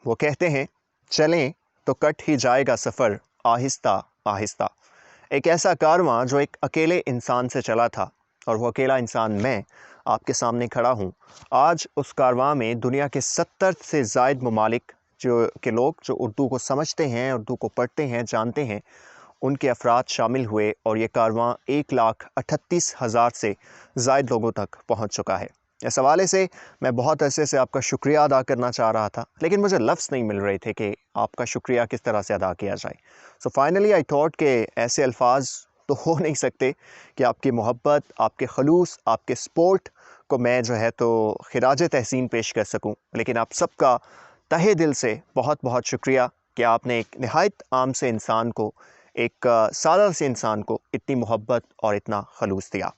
وہ کہتے ہیں چلیں تو کٹ ہی جائے گا سفر آہستہ آہستہ۔ ایک ایسا کارواں جو ایک اکیلے انسان سے چلا تھا، اور وہ اکیلا انسان میں آپ کے سامنے کھڑا ہوں۔ آج اس کارواں میں دنیا کے 70 سے زائد ممالک کے لوگ جو اردو کو سمجھتے ہیں، اردو کو پڑھتے ہیں، جانتے ہیں، ان کے افراد شامل ہوئے، اور یہ کارواں 1,38,000 سے زائد لوگوں تک پہنچ چکا ہے۔ اس حوالے سے میں بہت عرصے سے آپ کا شکریہ ادا کرنا چاہ رہا تھا، لیکن مجھے لفظ نہیں مل رہے تھے کہ آپ کا شکریہ کس طرح سے ادا کیا جائے۔ سو فائنلی آئی تھاٹ کہ ایسے الفاظ تو ہو نہیں سکتے کہ آپ کی محبت، آپ کے خلوص، آپ کے سپورٹ کو میں جو ہے تو خراج تحسین پیش کر سکوں، لیکن آپ سب کا تہہ دل سے بہت بہت شکریہ کہ آپ نے ایک نہایت عام سے انسان کو، ایک سادہ سے انسان کو اتنی محبت اور اتنا خلوص دیا۔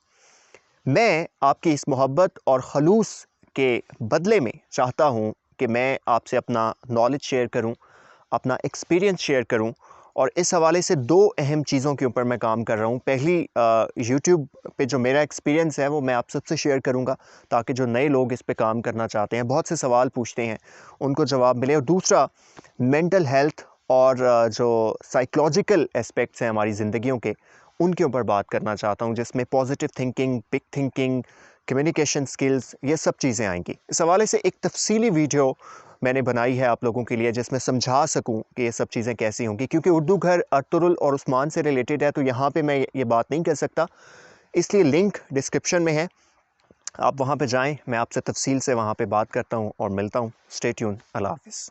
میں آپ کی اس محبت اور خلوص کے بدلے میں چاہتا ہوں کہ میں آپ سے اپنا نالج شیئر کروں، اپنا ایکسپیرینس شیئر کروں، اور اس حوالے سے 2 اہم چیزوں کے اوپر میں کام کر رہا ہوں۔ پہلی، یوٹیوب پہ جو میرا ایکسپیرینس ہے وہ میں آپ سب سے شیئر کروں گا، تاکہ جو نئے لوگ اس پہ کام کرنا چاہتے ہیں، بہت سے سوال پوچھتے ہیں، ان کو جواب ملے۔ اور دوسرا، مینٹل ہیلتھ اور جو سائیکلوجیکل اسپیکٹس ہیں ہماری زندگیوں کے، ان کے اوپر بات کرنا چاہتا ہوں، جس میں positive thinking, big thinking, communication skills, یہ سب چیزیں آئیں گی۔ اس حوالے سے ایک تفصیلی ویڈیو میں نے بنائی ہے آپ لوگوں کے لیے، جس میں سمجھا سکوں کہ یہ سب چیزیں کیسی ہوں گی، کیونکہ اردو گھر ارطغرل اور عثمان سے ریلیٹڈ ہے، تو یہاں پہ میں یہ بات نہیں کر سکتا، اس لیے لنک ڈسکرپشن میں ہے، آپ وہاں پہ جائیں، میں آپ سے تفصیل سے وہاں پہ بات کرتا ہوں اور ملتا ہوں۔ اسٹے ٹیون، اللہ حافظ۔